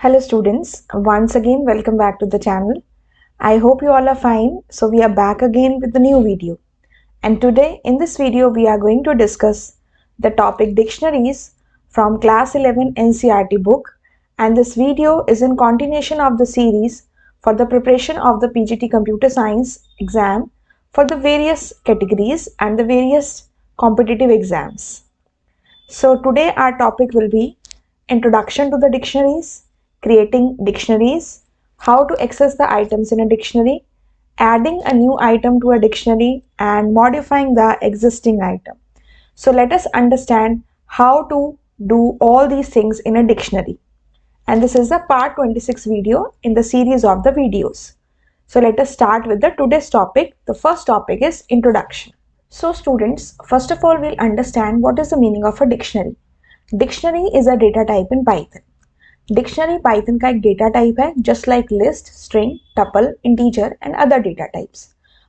Hello students, once again welcome back to the channel. I hope you all are fine. So we are back again with the new video. And today in this video we are going to discuss the topic dictionaries from class 11 NCERT book, and this video is in continuation of the series for the preparation of the PGT Computer Science exam for the various categories and the various competitive exams. So today our topic will be Introduction to the Dictionaries, creating dictionaries, how to access the items in a dictionary, adding a new item to a dictionary, and modifying the existing item. So let us understand how to do all these things in a dictionary. And this is the part 26 video in the series of the videos. So let us start with the today's topic. The first topic is introduction. So students, first of all, we'll understand what is the meaning of a dictionary. Dictionary is a data type in Python. Dictionary Python का एक data type है, just like list, string, tuple, integer and other data types.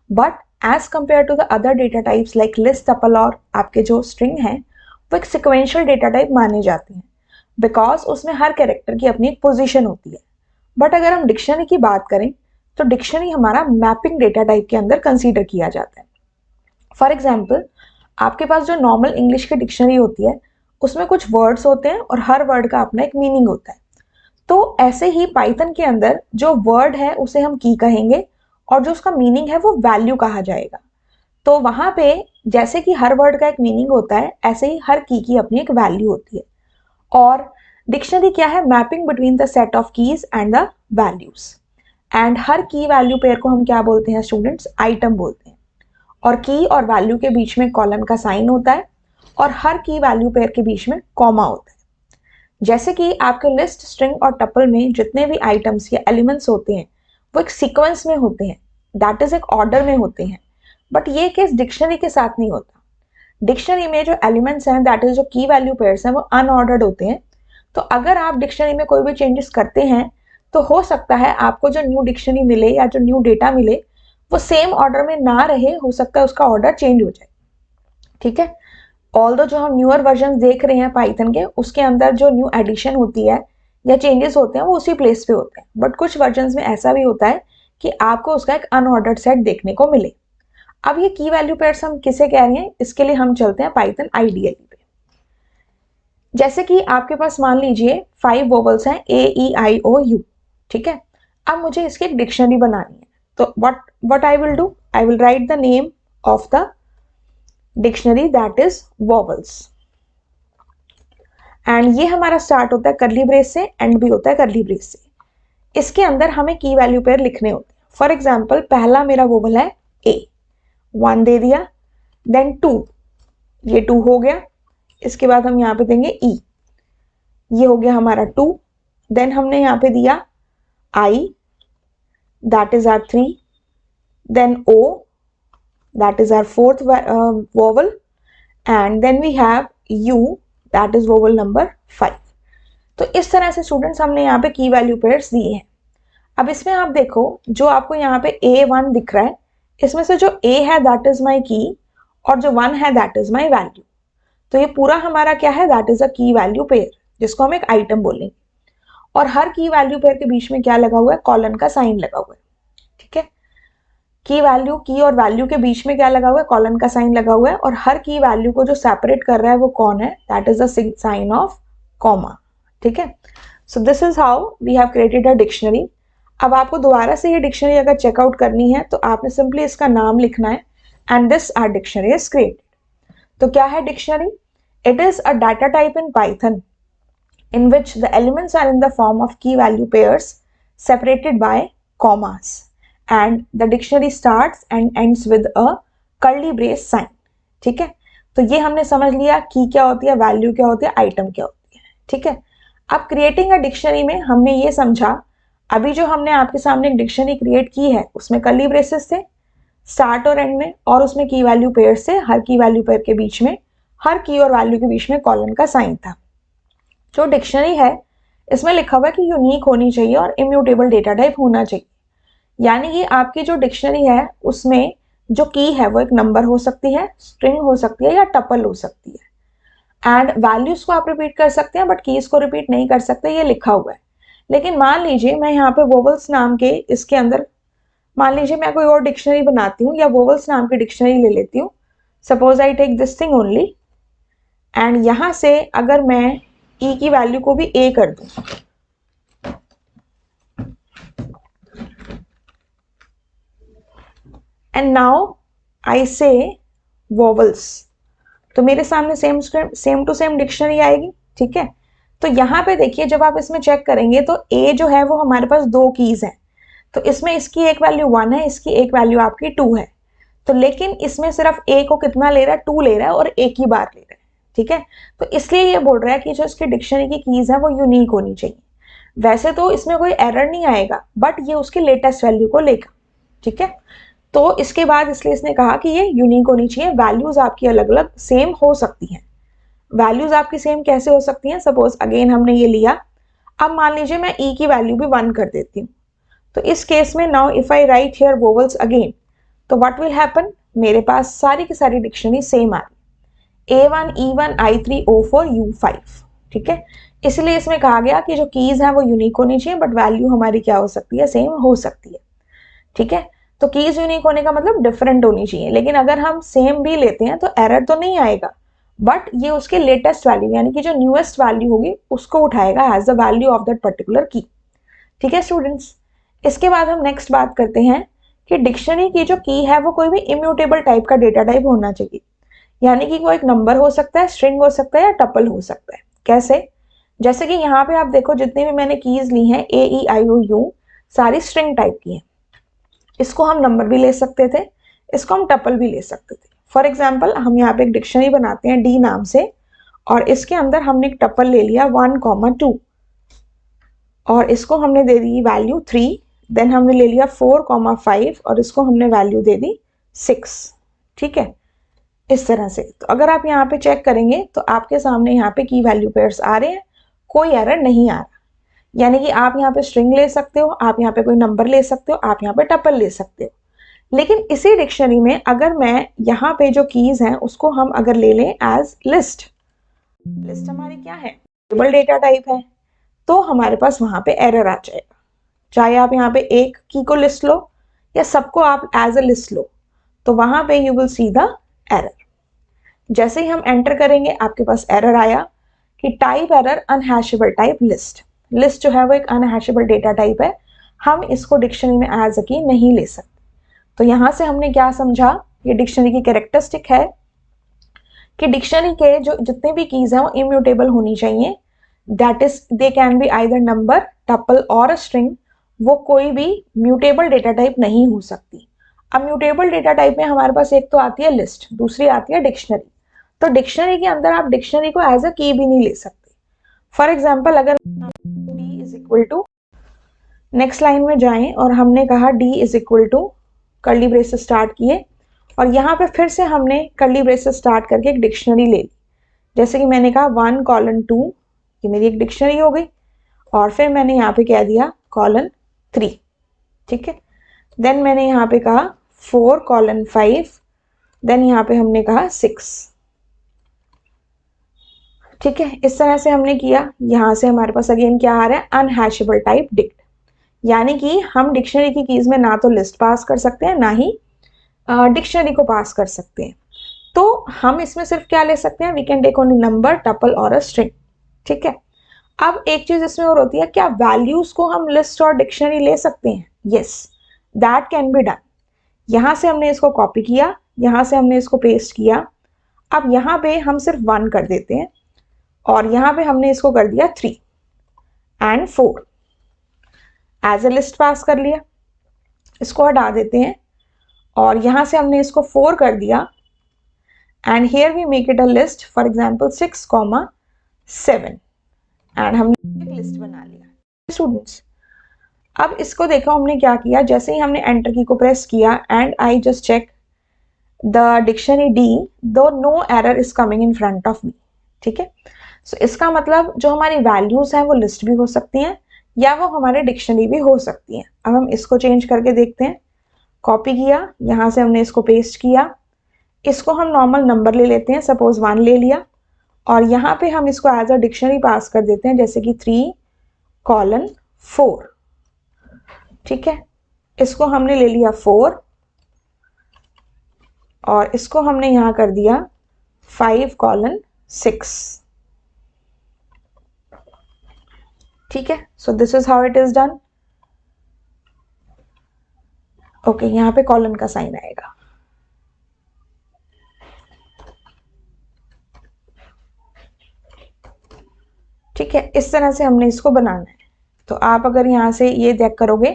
But as compare to the other data types like list, tuple और आपके जो string है वो एक sequential data type माने जाते हैं, बिकॉज उसमें हर कैरेक्टर की अपनी एक पोजीशन होती है. बट अगर हम डिक्शनरी की बात करें तो डिक्शनरी हमारा मैपिंग डेटा टाइप के अंदर कंसीडर किया जाता है. फॉर एग्जाम्पल, आपके पास जो नॉर्मल इंग्लिश की डिक्शनरी होती है उसमें कुछ वर्ड्स होते हैं और हर वर्ड का अपना एक मीनिंग होता है. तो ऐसे ही पाइथन के अंदर जो वर्ड है उसे हम की कहेंगे और जो उसका मीनिंग है वो वैल्यू कहा जाएगा. तो वहां पे जैसे कि हर वर्ड का एक मीनिंग होता है, ऐसे ही हर की अपनी एक वैल्यू होती है. और डिक्शनरी क्या है? Mapping between the set of keys and the values. And हर की वैल्यू पेयर को हम क्या बोलते हैं स्टूडेंट्स? आइटम बोलते हैं. और की और वैल्यू के बीच में कॉलन का साइन होता है और हर की वैल्यू पेयर के बीच में कॉमा होता है. जैसे कि आपके लिस्ट, स्ट्रिंग और टपल में जितने भी आइटम्स या एलिमेंट्स होते हैं वो एक सीक्वेंस में होते हैं, दैट इज एक ऑर्डर में होते हैं. बट ये केस डिक्शनरी के साथ नहीं होता. डिक्शनरी में जो एलिमेंट्स हैं, दैट इज जो की वैल्यू पेयर्स हैं, वो अनऑर्डर्ड होते हैं. तो अगर आप डिक्शनरी में कोई भी चेंजेस करते हैं तो हो सकता है आपको जो न्यू डिक्शनरी मिले या जो न्यू डेटा मिले वो सेम ऑर्डर में ना रहे, हो सकता है उसका ऑर्डर चेंज हो जाए. ठीक है. ऑल्दो जो हम न्यूअर वर्जन देख रहे हैं पाइथन के, उसके अंदर जो न्यू एडिशन होती है या चेंजेस होते हैं वो उसी प्लेस पे होते हैं. बट कुछ वर्जन में ऐसा भी होता है कि आपको उसका एक अनऑर्डर्ड सेट देखने को मिले. अब ये की वैल्यू पेयर्स हम किसे कह रहे हैं, इसके लिए हम चलते हैं पाइथन आईडीएल पे. जैसे कि आपके पास मान लीजिए 5 वोवल्स हैं, AEIOU. ठीक है. अब मुझे इसकी एक डिक्शनरी बनानी है. तो what I will do, I will write the name of the dictionary that is vowels. And ये हमारा स्टार्ट होता है करली ब्रेस से, एंड भी होता है करली ब्रेस से. इसके अंदर हमें की वैल्यू पेयर लिखने होते हैं. फॉर एग्जाम्पल, पहला मेरा वोवल है ए, 1 दे दिया. देन 2, ये 2 हो गया. इसके बाद हम यहाँ पे देंगे ई, ये हो गया हमारा 2. देन हमने यहाँ पे दिया I, that is R 3. Then O, that is our fourth vowel, and then we have U, that is vowel number 5. तो इस तरह से स्टूडेंट्स हमने यहाँ पे की वैल्यू पेयर्स दिए हैं. अब इसमें आप देखो, जो आपको यहाँ पे A1 दिख रहा है, इसमें से जो A है दैट इज माई की और जो 1 है दैट इज माई वैल्यू. तो ये पूरा हमारा क्या है? दैट इज अ की वैल्यू पेयर, जिसको हम एक आइटम बोलेंगे. और हर की वैल्यू पेयर के बीच में क्या लगा हुआ है? कॉलन का साइन लगा हुआ है. ठीक है. की वैल्यू, की और वैल्यू के बीच में क्या लगा हुआ है? कॉलन का साइन लगा हुआ है. और हर की वैल्यू को जो सेपरेट कर रहा है वो कौन है? That is the sign of comma. ठीक है. So this is how we have created a dictionary. अब आपको दोबारा से ये डिक्शनरी अगर चेकआउट करनी है तो आपने सिंपली इसका नाम लिखना है, and this are dictionary is created. तो क्या है dictionary? It is a data type in Python in which the elements are in the form of key value pairs separated by commas, and the dictionary starts and ends with a curly brace sign. ठीक है. तो ये हमने समझ लिया की क्या होती है, वैल्यू क्या होती है, आइटम क्या होती है. ठीक है. अब क्रिएटिंग अ डिक्शनरी में हमने ये समझा, अभी जो हमने आपके सामने एक डिक्शनरी क्रिएट की है उसमें कर्ली ब्रेसेस थे स्टार्ट और एंड में, और उसमें की वैल्यू पेयर से हर की वैल्यू पेयर के बीच में, हर की और वैल्यू के बीच में कॉलन का साइन था. जो डिक्शनरी है इसमें लिखा हुआ है कि यूनिक होनी चाहिए और इम्यूटेबल डेटा टाइप होना चाहिए. यानी कि आपकी जो डिक्शनरी है उसमें जो की है वो एक नंबर हो सकती है, स्ट्रिंग हो सकती है या टपल हो सकती है. एंड वैल्यूज को आप रिपीट कर सकते हैं बट कीज को रिपीट नहीं कर सकते, ये लिखा हुआ है. लेकिन मान लीजिए मैं यहाँ पे वोवल्स नाम के इसके अंदर, मान लीजिए मैं कोई और डिक्शनरी बनाती हूँ या वोवल्स नाम की डिक्शनरी ले लेती हूँ। Suppose I take this thing only, and यहाँ से अगर मैं ई की वैल्यू को भी ए कर दूँ, एंड नाउ आई से वोवल्स, तो मेरे सामने सेम टू सेम डिक्शनरी आएगी। ठीक है, तो यहाँ पे देखिए जब आप इसमें चेक करेंगे तो ए जो है वो हमारे पास 2 कीज हैं, तो इसमें इसकी एक वैल्यू 1 है, इसकी एक वैल्यू आपकी 2 है। तो लेकिन इसमें सिर्फ ए को कितना ले रहा है, 2 ले रहा है और एक ही बार ले रहा है। ठीक है, तो इसलिए ये बोल रहा है कि जो इसकी डिक्शनरी की कीज है वो यूनिक होनी चाहिए। वैसे तो इसमें कोई एरर नहीं आएगा, बट ये उसकी लेटेस्ट वैल्यू को लेगा। ठीक है, तो इसके बाद इसलिए इसने कहा कि ये यूनिक होनी चाहिए। वैल्यूज आपकी अलग अलग सेम हो सकती हैं। वैल्यूज आपकी सेम कैसे हो सकती हैं? सपोज अगेन हमने ये लिया, अब मान लीजिए मैं ई की वैल्यू भी 1 कर देती हूँ, तो इस केस में now if I right here vowels again, तो व्हाट विल हैपन, मेरे पास सारी की सारी डिक्शनरी सेम आ रही, A1, E1, I3, O4, U5। ठीक है, इसलिए इसमें कहा गया कि जो कीज हैं वो यूनिक होनी चाहिए, बट वैल्यू हमारी क्या हो सकती है, सेम हो सकती है। ठीक है, तो कीज यूनिक होने का मतलब डिफरेंट होनी चाहिए, लेकिन अगर हम सेम भी लेते हैं तो एरर तो नहीं आएगा, बट ये उसके लेटेस्ट वैल्यू यानी कि जो न्यूएस्ट वैल्यू होगी उसको उठाएगा as the value of that particular की। ठीक है स्टूडेंट्स, इसके बाद हम नेक्स्ट बात करते हैं कि डिक्शनरी की जो की है वो कोई भी इम्यूटेबल टाइप का डेटा टाइप होना चाहिए, यानी कि कोई एक नंबर हो सकता है, स्ट्रिंग हो सकता है या टपल हो सकता है। कैसे? जैसे कि यहाँ पे आप देखो जितनी भी मैंने कीज ली हैं AEIOU सारी स्ट्रिंग टाइप की हैं। इसको हम नंबर भी ले सकते थे, इसको हम टपल भी ले सकते थे। फॉर एग्जाम्पल हम यहाँ पे एक डिक्शनरी बनाते हैं डी नाम से, और इसके अंदर हमने एक टपल ले लिया 1, 2 और इसको हमने दे दी वैल्यू 3, देन हमने ले लिया 4, 5 और इसको हमने वैल्यू दे दी 6। ठीक है, इस तरह से। तो अगर आप यहाँ पे चेक करेंगे तो आपके सामने यहाँ पे की वैल्यू पेयर्स आ रहे हैं, कोई एरर नहीं आ रहा। यानी कि आप यहाँ पे स्ट्रिंग ले सकते हो, आप यहाँ पे कोई नंबर ले सकते हो, आप यहाँ पे टपल ले सकते हो। लेकिन इसी डिक्शनरी में अगर मैं यहाँ पे जो कीज हैं उसको हम अगर ले लें एज लिस्ट, लिस्ट हमारी क्या है, टेबल डेटा टाइप है, तो हमारे पास वहां पे एरर आ जाएगा। चाहे आप यहाँ पे एक की को लिस्ट लो या सबको आप एज अ लिस्ट लो, तो वहां पे you will see the error. जैसे ही हम एंटर करेंगे आपके पास एरर आया कि type error unhashable type list. List जो है वो एक अनहैशेबल डेटा टाइप है, हम इसको डिक्शनरी में एज अ की नहीं ले सकते। तो यहां से हमने क्या समझा, ये डिक्शनरी की कैरेक्टरिस्टिक है कि डिक्शनरी के जो जितने भी कीज हैं वो इम्यूटेबल होनी चाहिए। That is they can be either number, tuple और स्ट्रिंग, वो कोई भी म्यूटेबल डेटा टाइप नहीं हो सकती। अब म्यूटेबल डेटा टाइप में हमारे पास एक तो आती है लिस्ट, दूसरी आती है डिक्शनरी। तो डिक्शनरी के अंदर आप डिक्शनरी को एज अ की भी नहीं ले सकते। फॉर एग्जाम्पल अगर D is equal to, next line में जाएं और हमने कहा D is equal to, curly braces start किए और यहाँ पे फिर से हमने कर्ली ब्रेसेस स्टार्ट करके एक डिक्शनरी ले ली। जैसे कि मैंने कहा 1:2, ये मेरी एक डिक्शनरी हो गई, और फिर मैंने यहाँ पे कह दिया 3। ठीक है, देन मैंने यहाँ पे कहा 4:5, देन यहाँ पे हमने कहा 6। ठीक है, इस तरह से हमने किया। यहाँ से हमारे पास अगेन क्या आ रहा है, अनहैशेबल टाइप डिक्ट, यानी कि हम डिक्शनरी की कीज में ना तो लिस्ट पास कर सकते हैं ना ही डिक्शनरी को पास कर सकते हैं। तो हम इसमें सिर्फ क्या ले सकते हैं, we can take only number, tuple और अ स्ट्रिंग। ठीक है, अब एक चीज इसमें और होती है, क्या वैल्यूज को हम लिस्ट और डिक्शनरी ले सकते हैं? Yes, that can be done. यहां से हमने इसको कॉपी किया, यहां से हमने इसको पेस्ट किया। अब यहाँ पे हम सिर्फ 1 कर देते हैं और यहाँ पे हमने इसको कर दिया 3 एंड 4, एज ए लिस्ट पास कर लिया। इसको हटा देते हैं और यहां से हमने इसको 4 कर दिया and here we make it a list, for example 6,7 and हमने एक लिस्ट बना लिया। स्टूडेंट्स, अब इसको देखो हमने क्या किया, जैसे ही हमने एंटर की को प्रेस किया and I just check the dictionary D, though no error is coming in front of me. ठीक है, सो इसका मतलब जो हमारी वैल्यूज हैं वो लिस्ट भी हो सकती हैं या वो हमारे डिक्शनरी भी हो सकती हैं। अब हम इसको चेंज करके देखते हैं। कॉपी किया, यहाँ से हमने इसको पेस्ट किया, इसको हम नॉर्मल नंबर ले लेते हैं, सपोज 1 ले लिया और यहाँ पे हम इसको एज अ डिक्शनरी पास कर देते हैं, जैसे कि 3:4 4, ठीक है। इसको हमने ले लिया 4 और इसको हमने यहां कर दिया 5:6, ठीक है। So this is how it is done. Okay, यहां पे कॉलन का साइन आएगा। ठीक है, इस तरह से हमने इसको बनाना है। तो आप अगर यहाँ से ये चेक करोगे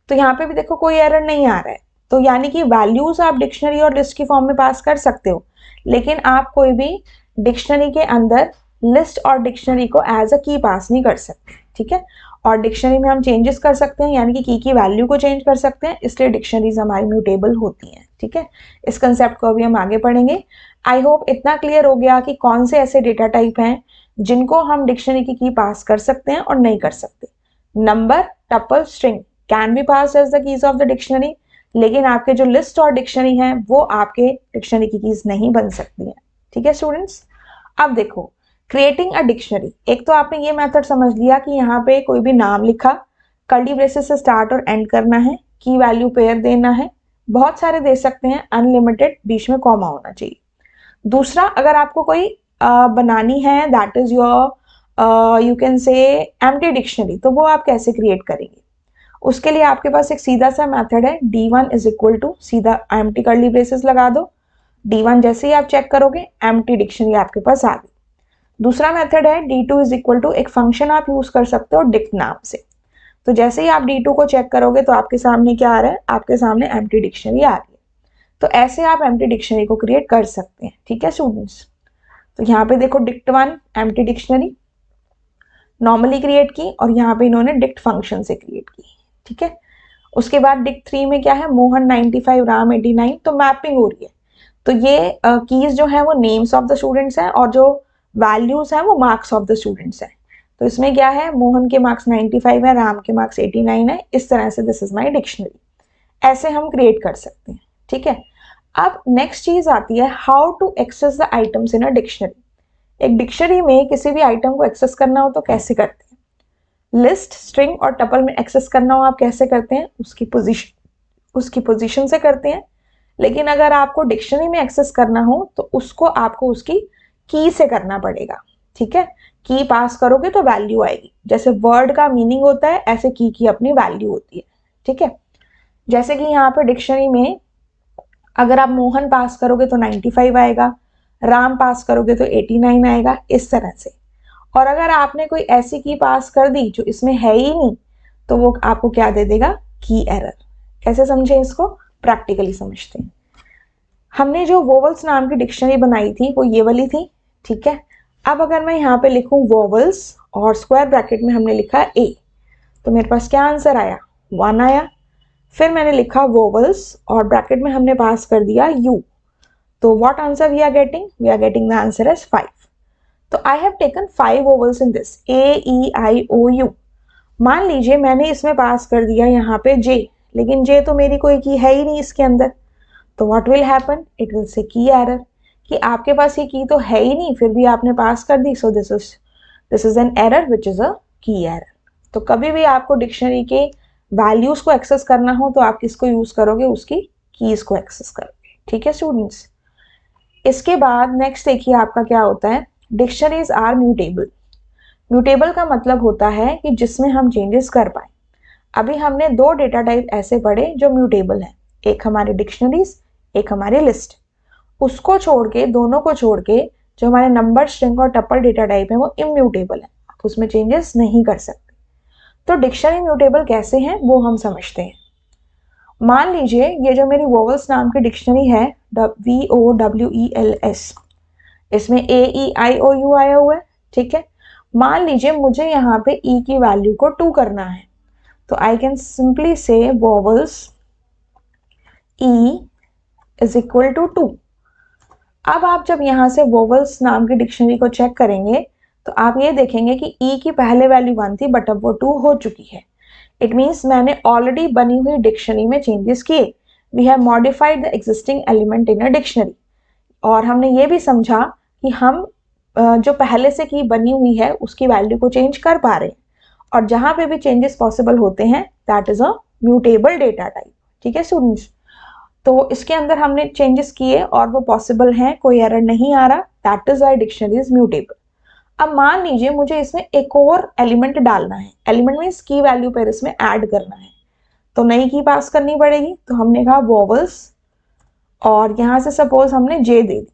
तो यहाँ पे भी देखो कोई एरर नहीं आ रहा है। तो यानी कि वैल्यूज आप डिक्शनरी और लिस्ट की फॉर्म में पास कर सकते हो, लेकिन आप कोई भी डिक्शनरी के अंदर लिस्ट और डिक्शनरी को एज अ की पास नहीं कर सकते, ठीक है। और डिक्शनरी में हम चेंजेस कर सकते हैं, यानी कि की वैल्यू को चेंज कर सकते हैं, इसलिए डिक्शनरीज हमारी म्यूटेबल होती हैं, ठीक है। इस कंसेप्ट को अभी हम आगे पढ़ेंगे। आई होप इतना क्लियर हो गया कि कौन से ऐसे डेटा टाइप हैं जिनको हम डिक्शनरी की पास कर सकते हैं और नहीं कर सकते। Number, tuple, string can be pass as the keys of the dictionary, लेकिन आपके जो लिस्ट और डिक्शनरी हैं वो आपके डिक्शनरी की कीज नहीं बन सकती हैं, ठीक है स्टूडेंट्स। अब देखो, क्रिएटिंग अ डिक्शनरी, एक तो आपने ये मेथड समझ लिया कि यहाँ पे कोई भी नाम लिखा, कर्ली ब्रेसेस से स्टार्ट और एंड करना है, की वैल्यू पेयर देना है, बहुत सारे दे सकते हैं, अनलिमिटेड, बीच में कॉमा होना चाहिए। दूसरा, अगर आपको कोई बनानी है, that is your you can say empty dictionary, तो वो आप कैसे क्रिएट करेंगे? उसके लिए आपके पास एक सीधा सा मेथड है, D1 इज इक्वल टू, सीधा एम्प्टी कर्ली ब्रेसेस लगा दो, D1 जैसे ही आप चेक करोगे एम्प्टी डिक्शनरी आपके पास आ गई। दूसरा मेथड है D2 इज इक्वल टू, एक फंक्शन आप यूज कर सकते हो डिक्ट नाम से। तो जैसे ही आप D2 को चेक करोगे तो आपके सामने क्या आ रहा है? आपके सामने एम्प्टी डिक्शनरी आ रही है। तो ऐसे आप एम्प्टी डिक्शनरी को क्रिएट कर सकते हैं, ठीक है स्टूडेंट्स। तो यहाँ पे देखो dict1 empty dictionary normally create की, और यहाँ पे इन्होंने डिक्ट फंक्शन से क्रिएट की, ठीक है। उसके बाद dict3 में क्या है? मोहन 95, राम 89, तो मैपिंग हो रही है। तो ये कीज जो है वो नेम्स ऑफ द स्टूडेंट्स हैं और जो वैल्यूज हैं वो मार्क्स ऑफ द स्टूडेंट्स हैं। तो इसमें क्या है? मोहन के मार्क्स 95 है, राम के मार्क्स 89 है। इस तरह से दिस इज माई डिक्शनरी, ऐसे हम क्रिएट कर सकते हैं, ठीक है। अब नेक्स्ट चीज आती है, how to access the items in a dictionary. एक डिक्शनरी में किसी भी आइटम को एक्सेस करना हो तो कैसे करते हैं? लिस्ट, स्ट्रिंग और टपल में एक्सेस करना हो आप कैसे करते हैं? उसकी पोजीशन से करते हैं। लेकिन अगर आपको डिक्शनरी में एक्सेस करना हो तो उसको आपको उसकी की से करना पड़ेगा, ठीक है। की पास करोगे तो वैल्यू आएगी। जैसे वर्ड का मीनिंग होता है, ऐसे की अपनी वैल्यू होती है, ठीक है। जैसे कि यहाँ पे डिक्शनरी में अगर आप मोहन पास करोगे तो 95 आएगा, राम पास करोगे तो 89 आएगा, इस तरह से। और अगर आपने कोई ऐसी की पास कर दी जो इसमें है ही नहीं, तो वो आपको क्या दे देगा? की एरर। कैसे समझे इसको? प्रैक्टिकली समझते हैं। हमने जो वोवल्स नाम की डिक्शनरी बनाई थी वो ये वाली थी, ठीक है। अब अगर मैं यहाँ पे लिखूं वोवल्स और स्क्वायर ब्रैकेट में हमने लिखा ए, तो मेरे पास क्या आंसर आया? 1 आया। फिर मैंने लिखा वोवल्स और ब्रैकेट में हमने पास कर दिया यू, तो what answer we are getting? We are getting the answer as 5। तो I have taken 5 vowels in this A E I O U। मान लीजिए मैंने इसमें पास कर दिया यहाँ पे जे, लेकिन जे तो मेरी कोई की है ही नहीं इसके अंदर, तो what will happen? It will say की एरर, कि आपके पास ये की तो है ही नहीं फिर भी आपने पास कर दी। So this is an error which is a key error. तो कभी भी आपको डिक्शनरी के वैल्यूज को एक्सेस करना हो तो आप किसको यूज करोगे? उसकी कीज को एक्सेस करोगे, ठीक है स्टूडेंट्स। इसके बाद नेक्स्ट देखिए आपका क्या होता है, डिक्शनरीज आर म्यूटेबल। म्यूटेबल का मतलब होता है कि जिसमें हम चेंजेस कर पाए। अभी हमने दो डेटा टाइप ऐसे पढ़े जो म्यूटेबल है, एक हमारे डिक्शनरीज, एक हमारी लिस्ट। उसको छोड़ के, दोनों को छोड़ के, जो हमारे नंबर, स्ट्रिंग और टपल डेटा टाइप है वो इम्यूटेबल है, उसमें चेंजेस नहीं कर सकते। तो डिक्शनरी म्यूटेबल कैसे हैं वो हम समझते हैं। मान लीजिए ये जो मेरी वोवल्स नाम की डिक्शनरी है, VOWELS, इसमें AEIOU आया हुआ है, ठीक है। मान लीजिए मुझे यहाँ पे ई की वैल्यू को 2 करना है, तो I can simply say vowels E is equal to 2। अब आप जब यहाँ से वोवल्स नाम की डिक्शनरी को चेक करेंगे तो आप ये देखेंगे कि ई की पहले वैल्यू 1 थी बट अब वो 2 हो चुकी है। इट मीन्स मैंने ऑलरेडी बनी हुई डिक्शनरी में चेंजेस किए। We have modified the existing element in a dictionary. और हमने ये भी समझा कि हम जो पहले से की बनी हुई है उसकी वैल्यू को चेंज कर पा रहे हैं। और जहां पे भी चेंजेस पॉसिबल होते हैं that is a mutable data type. ठीक है स्टूडेंट्स, तो इसके अंदर हमने चेंजेस किए और वो पॉसिबल हैं, कोई एरर नहीं आ रहा, that is why dictionary is mutable. अब मान लीजिए मुझे इसमें एक और एलिमेंट डालना है, एलिमेंट मीन्स की वैल्यू पर इसमें ऐड करना है, तो नई की पास करनी पड़ेगी। तो हमने कहा वोवल्स और यहां से सपोज हमने जे दे दिया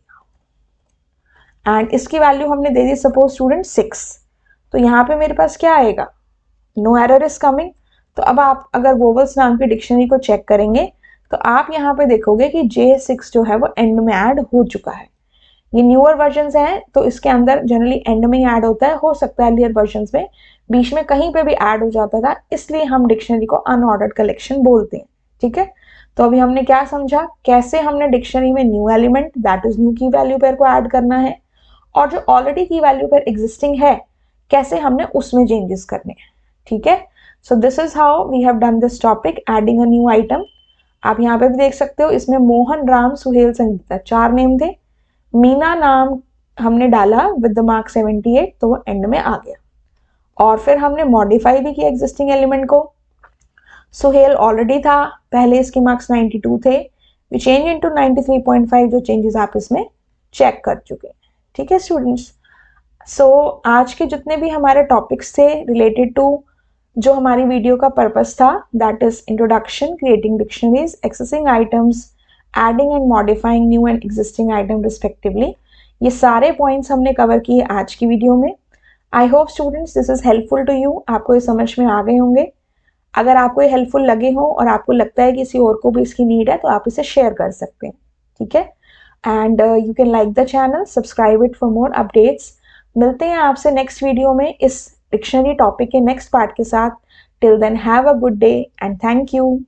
एंड इसकी वैल्यू हमने दे दी सपोज स्टूडेंट 6। तो यहाँ पे मेरे पास क्या आएगा, नो एरर इज कमिंग। तो अब आप अगर वोवल्स नाम की डिक्शनरी को चेक करेंगे तो आप यहाँ पे देखोगे कि J6 जो है वो एंड में ऐड हो चुका है। ये न्यूअर वर्जन हैं तो इसके अंदर जनरली एंड में ऐड होता है, हो सकता है अर्लियर वर्जन में बीच में कहीं पे भी ऐड हो जाता था, इसलिए हम डिक्शनरी को अनऑर्डर्ड कलेक्शन बोलते हैं। ठीक है, तो अभी हमने क्या समझा, कैसे हमने डिक्शनरी में new element that is new की वैल्यू पेयर को ऐड करना है, और जो ऑलरेडी की वैल्यू पेयर एग्जिस्टिंग है कैसे हमने उसमें चेंजेस करने हैं। ठीक है, so this is how we have done this topic adding a new item. आप यहाँ पे भी देख सकते हो, इसमें मोहन, राम, सुहेल, संगीता 4 नेम थे। मीना नाम हमने डाला विद द मार्क 78 तो वो एंड में आ गया। और फिर हमने मॉडिफाई भी किया एग्जिस्टिंग एलिमेंट को। सुहेल ऑलरेडी था, पहले इसके मार्क्स 92 थे, वी चेंज इनटू 93.5, जो चेंजेस आप इसमें चेक कर चुके हैं। ठीक है स्टूडेंट्स, सो आज के जितने भी हमारे टॉपिक्स थे रिलेटेड टू जो हमारी वीडियो का पर्पस था, that is introduction, creating dictionaries, accessing items, adding and modifying new and existing item respectively, ये सारे पॉइंट्स हमने कवर किए आज की वीडियो में। I hope students this is helpful to you, आपको ये समझ में आ गए होंगे। अगर आपको ये हेल्पफुल लगे हो और आपको लगता है कि किसी और को भी इसकी नीड है तो आप इसे शेयर कर सकते हैं। ठीक है, and you can like the channel, subscribe it for more updates. मिलते हैं आपसे नेक्स्ट वीडियो में इस डिक्शनरी टॉपिक के नेक्स्ट पार्ट के साथ। Till then have a good day and thank you.